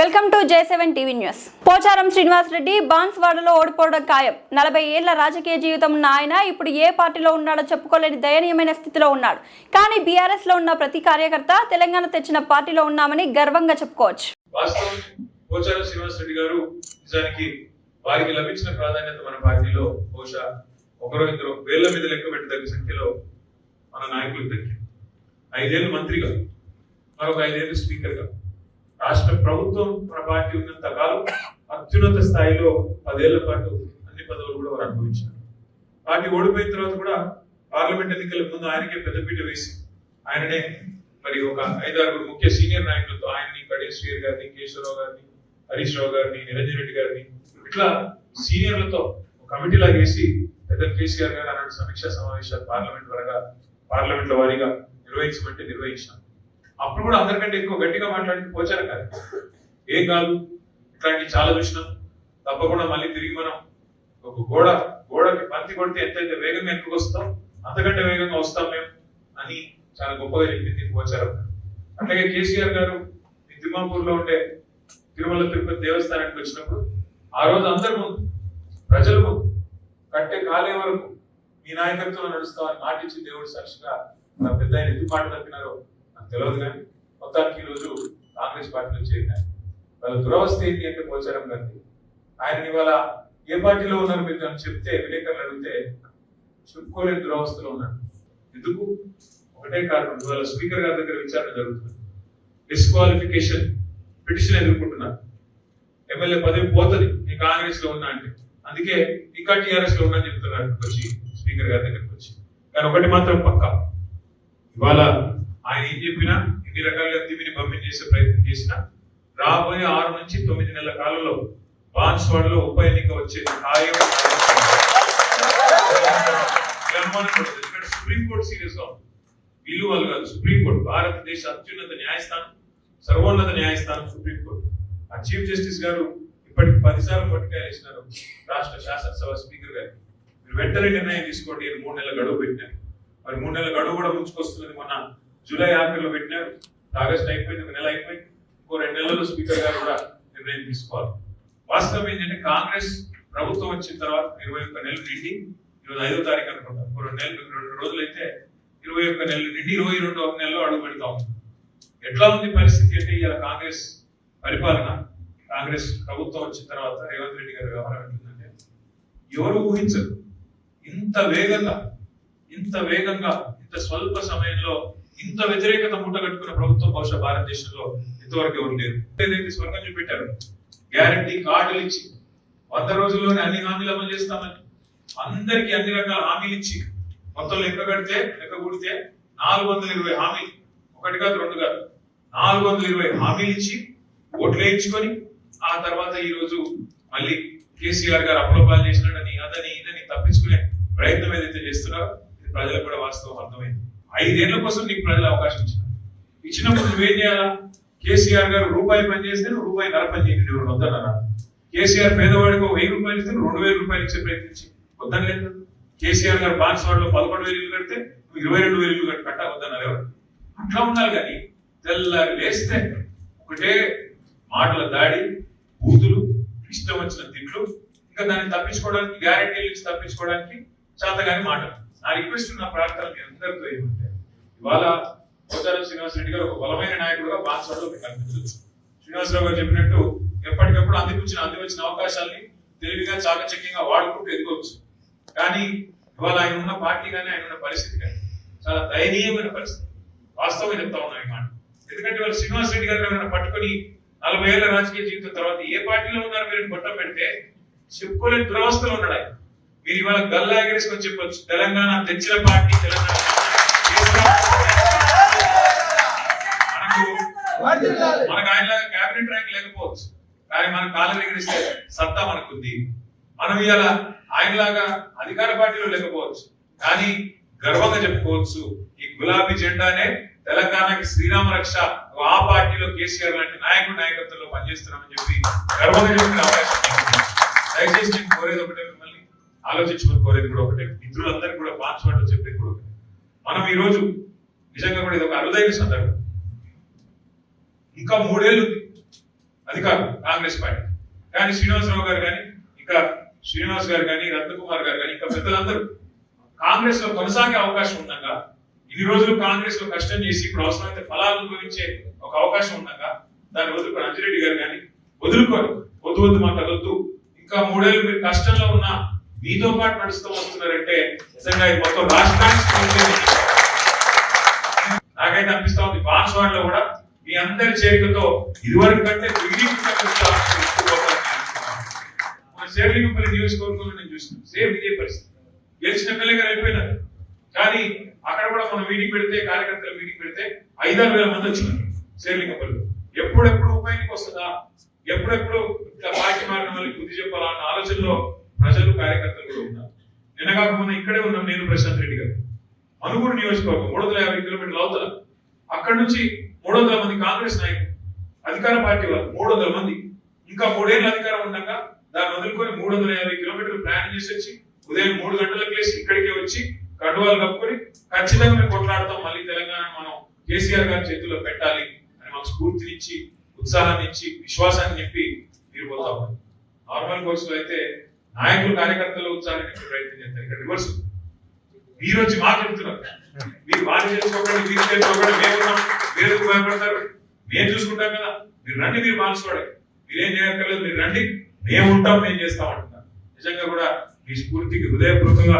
Welcome to J7 TV news. Pocharam Srinivas Reddy బాన్స్వాడలో ఓడిపోవడం ఖాయం. 40 ఏళ్ల రాజకీయ జీవితం ఉన్న ఆయన ఇప్పుడు ఏ పార్టీలో ఉన్నాడో చెప్పుకోలేని దయనీయమైన స్థితిలో ఉన్నాడు. కానీ బీఆర్ఎస్ లో ఉన్న ప్రతి కార్యకర్త తెలంగాణ తెచ్చిన పార్టీలో ఉన్నామని గర్వంగా చెప్పుకోవచ్చు. పోచారం శ్రీనివాస్ రెడ్డి గారు నిజానికి వారికి లభించిన ప్రాధాన్యత మన పార్టీలో బహుశా ఒకరో ఇద్దరు వేళ్ల మీద లెక్క పెట్టదగ్గ సంఖ్యలో మన నాయకులు దక్కి 5 ఏళ్ళు మంత్రిగా, మరొక 5 ఏళ్ళు స్పీకర్గా, రాష్ట్ర ప్రభుత్వం మన పార్టీ ఉన్నంత కాలం అత్యున్నత స్థాయిలో 10 ఏళ్ల పాటు అన్ని పదవులు కూడా వారు అనుభవించారు. పార్టీ ఓడిపోయిన తర్వాత కూడా పార్లమెంట్ ఎన్నికల ముందు ఆయనకే పెద్దపీట వేసి ఆయననే మరి ఒక 5-6 ముఖ్య సీనియర్ నాయకులతో ఆయన్ని కడేశ్వర్ గారిని, కేశవరావు గారిని, హరీష్ రావు గారిని, నిరంజన్ రెడ్డి గారిని ఇట్లా సీనియర్లతో కమిటీ లాగా వేసి పెద్ద కేసీఆర్ గారు అలాంటి సమీక్షా సమావేశాలు పార్లమెంట్ల వారీగా నిర్వహించమంటే నిర్వహించాం. అప్పుడు కూడా అందరికంటే ఎక్కువ గట్టిగా మాట్లాడి పోచారం కాదు, ఏం కాదు, ఇట్లాంటి చాలా చూసినాం, తప్పకుండా మళ్ళీ తిరిగి మనం ఒక గోడకి బంతి కొడితే ఎంతైతే వేగంగా ఎక్కువ వస్తాం అంతకంటే వేగంగా వస్తాం మేము అని చాలా గొప్పగా చెప్పింది పోచారం. అట్లాగే కేసీఆర్ గారు తిమ్మాపూర్ లో ఉండే తిరుమల తిరుపతి దేవస్థానానికి వచ్చినప్పుడు ఆ రోజు అందరి ముందు, ప్రజల ముందు కట్టే కాలే వరకు మీ నాయకత్వంలో నడుస్తామని మాటించి దేవుడు సాక్షిగా నా పెద్ద ఆయన ఎందుకు మాట తప్పినారో నాకు తెలియదు. కానీ మొత్తానికి ఈ రోజు కాంగ్రెస్ పార్టీలో చేరినారు. వాళ్ళ దురవస్థ ఏంటి అంటే పోచారం గారిని, ఆయన ఇవాళ ఏ పార్టీలో ఉన్నారు మీరు అని చెప్తే, విలేకరులు అడిగితే చెప్పుకోలేని దురవస్థలో ఉన్నాడు. ఎందుకు? ఒకటే కారణం, ఇవాళ స్పీకర్ గారి దగ్గర విచారణ జరుగుతుంది. డిస్క్వాలిఫికేషన్ పిటిషన్ ఎదుర్కొంటున్నారు. ఎమ్మెల్యే పదవి పోతుంది నీ కాంగ్రెస్ లో ఉన్నా అంటే, అందుకే ఇంకా టీఆర్ఎస్ లో ఉన్నా అని చెప్తున్నారు వచ్చి స్పీకర్ గారి దగ్గరికి వచ్చి. కానీ ఒకటి మాత్రం పక్కా, ఇవాళ ఆయన ఏం చెప్పినా, ఎన్ని రకాలుగా తిమిని పంపిణీ చేసే ప్రయత్నం చేసినా రాబోయే 6 నుంచి 9 నెలల కాలంలో బాన్స్వాడలో ఉప ఎన్నిక వచ్చేది ఖాయం. సుప్రీంకోర్టు సీరియస్ గా ఉంది. వీళ్ళు వాళ్ళు కాదు, సుప్రీంకోర్టు భారతదేశ అత్యున్నత న్యాయస్థానం, సర్వోన్నత న్యాయస్థానం సుప్రీంకోర్టు. ఆ చీఫ్ జస్టిస్ గారు ఇప్పటికి 10 సార్లు పట్టుకాయలు ఇచ్చినారు రాష్ట్ర శాసనసభ స్పీకర్ గారు. మీరు వెంటనే నిర్ణయం తీసుకోండి. 3 నెలల గడువు పెట్టినారు. మరి 3 నెలల గడువు కూడా ముంచుకొస్తున్నది. మొన్న జూలై ఆఖరిలో పెట్టినారు, ఆగస్ట్ అయిపోయింది, 1 నెల అయిపోయింది, ఇంకో 2 నెలల్లో స్పీకర్ గారు కూడా నిర్ణయం తీసుకోవాలి. వాస్తవం ఏంటంటే కాంగ్రెస్ ప్రభుత్వం వచ్చిన తర్వాత 21 నెలలు నిండి, ఈరోజు 5వ తారీఖు అనుకుంటాం, 2 రోజులు అయితే 21 నెలలు నిండి 22వ నెలలో అడుగు పెడతా ఉంది. ఎట్లా ఉంది పరిస్థితి అంటే, ఇవాళ కాంగ్రెస్ పరిపాలన, కాంగ్రెస్ ప్రభుత్వం వచ్చిన తర్వాత రేవంత్ రెడ్డి గారి వ్యవహారం ఏంటంటే ఎవరు ఊహించరు. ఇంత వేగంగా ఇంత స్వల్ప సమయంలో ఇంత వ్యతిరేకత మూటగట్టుకున్న ప్రభుత్వం బహుశా భారతదేశంలో ఇంతవరకు ఎవరు లేరు. ఏదైతే స్వర్గం చూపెట్టారు, గ్యారంటీ కార్డులు ఇచ్చి 100 రోజుల్లోనే అన్ని హామీలు అమలు చేస్తామని అందరికీ అన్ని రకాల హామీలు ఇచ్చి మొత్తం లెక్క కూడితే 420 హామీలు, ఒకటి కాదు 2 కాదు, 420 హామీలు ఇచ్చి ఓట్లు వేయించుకొని ఆ తర్వాత ఈ రోజు మళ్ళీ కేసీఆర్ గారు అప్రూపాలు చేసినాడని అదని ఇదని తప్పించుకునే ప్రయత్నం ఏదైతే చేస్తున్నారో ఇది ప్రజలకు కూడా వాస్తవం అర్థమైంది. 5 ఏళ్ల కోసం నీకు ప్రజలు అవకాశం ఇచ్చినప్పుడు నువ్వేం చేయాలా? కేసీఆర్ గారు రూపాయి పని చేస్తే నువ్వు రూపాయి పని చేయండి, ఎవరు వద్దన్నారా? కేసీఆర్ పేదవాడికి 1000 రూపాయలు ఇస్తే 2000 రూపాయలు ఇచ్చే ప్రయత్నించి వద్దని లేదు. కేసీఆర్ గారు బాన్స్వాడలో 11,000 ఇల్లు కడితే నువ్వు 22,000 ఇల్లు కట్ట వద్దన్నారు ఎవరు? అట్లా ఉండాలి. కానీ తెల్లారి లేస్తే ఒకటే మాటల దాడి, బూతులు, ఇష్టం వచ్చిన తిట్లు, ఇంకా దాన్ని తప్పించుకోవడానికి, గ్యారెంటీలు ఇచ్చి తప్పించుకోవడానికి చేతగాని మాటలు. నా రిక్వెస్ట్, నా ప్రార్థన మీ అందరితో ఏమంటే, ఇవాళ పోచారం శ్రీనివాస్ రెడ్డి గారు ఒక బలమైన నాయకుడుగా బాన్స్వాడలో మీకు కనిపించవచ్చు. శ్రీనివాసరావు గారు చెప్పినట్టు ఎప్పటికప్పుడు అందివచ్చిన అవకాశాలని తెలివిగా చాకచక్యంగా వాడుకుంటూ ఎదుకోవచ్చు. కానీ ఇవాళ ఆయన ఉన్న పార్టీ కానీ ఆయన ఉన్న పరిస్థితి కానీ చాలా దయనీయమైన పరిస్థితి. వాస్తవం చెప్తా ఉన్నాం ఈ మాట. ఎందుకంటే వాళ్ళు శ్రీనివాస్ రెడ్డి గారు ఏమైనా పట్టుకొని 40 ఏళ్ల రాజకీయ జీవితం తర్వాత ఏ పార్టీలో ఉన్నారు మీరు గొట్టం పెడితే చెప్పుకోలేని దురవస్థలో ఉన్నాడు ఆయన. మీరు ఇవాళ గల్లా ఎగరేసుకొని చెప్పొచ్చు, తెలంగాణ తెచ్చిన పార్టీ తెలంగాణ. మనకు ఆయనలాగా క్యాబినెట్ ర్యాంక్ లేకపోవచ్చు, కానీ మన కాలం ఎగరిస్తే సత్తా మనకుంది. మనం ఇవాళ ఆయనలాగా అధికార పార్టీలో లేకపోవచ్చు, కానీ గర్వంగా చెప్పుకోవచ్చు, ఈ గులాబీ జెండానే తెలంగాణకి శ్రీరామ రక్ష, ఆ పార్టీలో కేసీఆర్ లాంటి నాయకత్వంలో పనిచేస్తున్నామని చెప్పి గర్వంగా చెప్పిన అవకాశం. దయచేసి నేను కోరేది ఒకటే, మిమ్మల్ని ఆలోచించుకొని కోరేది కూడా ఒకటే, మిత్రులందరికీ కూడా బాన్స్వాడలో చెప్పేది కూడా ఒకటే. మనం ఈ రోజు నిజంగా కూడా ఇది ఒక అరుదైన సందర్భం. ఇంకా 3 ఏళ్ళు అధికారం కాంగ్రెస్ పార్టీ. కానీ శ్రీనివాసరావు గారు కానీ ఇంకా శ్రీనివాస్ గారు కానీ రత్నకుమార్ గారు కానీ ఇంకా పెద్దలందరూ కాంగ్రెస్ లో కొనసాగే అవకాశం ఉండగా, ఇన్ని రోజులు కాంగ్రెస్ లో కష్టం చేసి ఇప్పుడు అవసరమైతే ఫలాలు అనుభవించే ఒక అవకాశం ఉండగా దాన్ని వదులుకొని అంజిరెడ్డి గారు కానీ వదులుకొని వద్దు మాకు అదొద్దు, ఇంకా 3 ఏళ్ళు మీరు కష్టంలో ఉన్న మీతో పాటు నడుస్తూ వస్తున్నారంటే నిజంగా ఇది మొత్తం రాష్ట్రానికి నాకైతే అనిపిస్తా ఉంది. బాన్స్వాడలో కూడా మీ అందరి చేరికతో ఇదివరకు కంటే శేర్లింగపల్లి నియోజకవర్గంలో నేను చూస్తున్నాను సేమ్ ఇదే పరిస్థితి. గెలిచిన ఎమ్మెల్యేగా అయిపోయినారు, కానీ అక్కడ కూడా మనం మీటింగ్ పెడితే కార్యకర్తల మీటింగ్ పెడితే 5-6 వేల మంది వచ్చినారు శేర్లింగపల్లిలో. ఎప్పుడెప్పుడు ఉప ఎన్నిక వస్తుందా, ఎప్పుడెప్పుడు ఇట్లా పార్టీ మారిన వాళ్ళకి బుద్ధి చెప్పాలా అన్న ఆలోచనలో ప్రజలు కార్యకర్తలు కూడా ఉన్నారు. నిన్నగాక మొన్న ఇక్కడే ఉన్నాం నేను ప్రశాంత్ రెడ్డి గారు, మనుగూరు నియోజకవర్గం 350 కిలోమీటర్ల అవతల. అక్కడ నుంచి 300 మంది కాంగ్రెస్ నాయకులు, అధికార పార్టీ వాళ్ళు 300 మంది, ఇంకా 3 ఏళ్ళు అధికారం ఉండగా దాన్ని వదులుకొని 350 కిలోమీటర్లు ప్రయాణం చేసి వచ్చి ఉదయం 3 గంటలకు లేచి ఇక్కడికే వచ్చి కండువాలు కప్పుకొని ఖచ్చితంగా మేము కొట్లాడతాం, మళ్ళీ తెలంగాణ మనం కేసీఆర్ గారి చేతుల్లో పెట్టాలి అని మాకు స్ఫూర్తినిచ్చి ఉత్సాహాన్ని ఇచ్చి విశ్వాసాన్ని చెప్పి మీరు పోతా ఉన్నారు. నార్మల్ కోర్స్ లో అయితే నాయకులు కార్యకర్తల ఉత్సాహాన్ని నింపే ప్రయత్నం చేస్తారు. ఇక్కడ రివర్స్ మీరు వచ్చి మాకు చెప్తున్నారు, మీరు బాగా చేసుకోకండి, మీరు చేసుకోకండి, మేమున్నాం, మీరు భయపడతారు, మేము చూసుకుంటాం కదా, మీరు రండి, మీరు మార్చుకోండి, మీరేం చేయక్కర్లేదు, మీరు రండి, మేము ఉంటాం, మేము చేస్తాం అంటున్నారు. నిజంగా కూడా మీ స్ఫూర్తికి హృదయపూర్వకంగా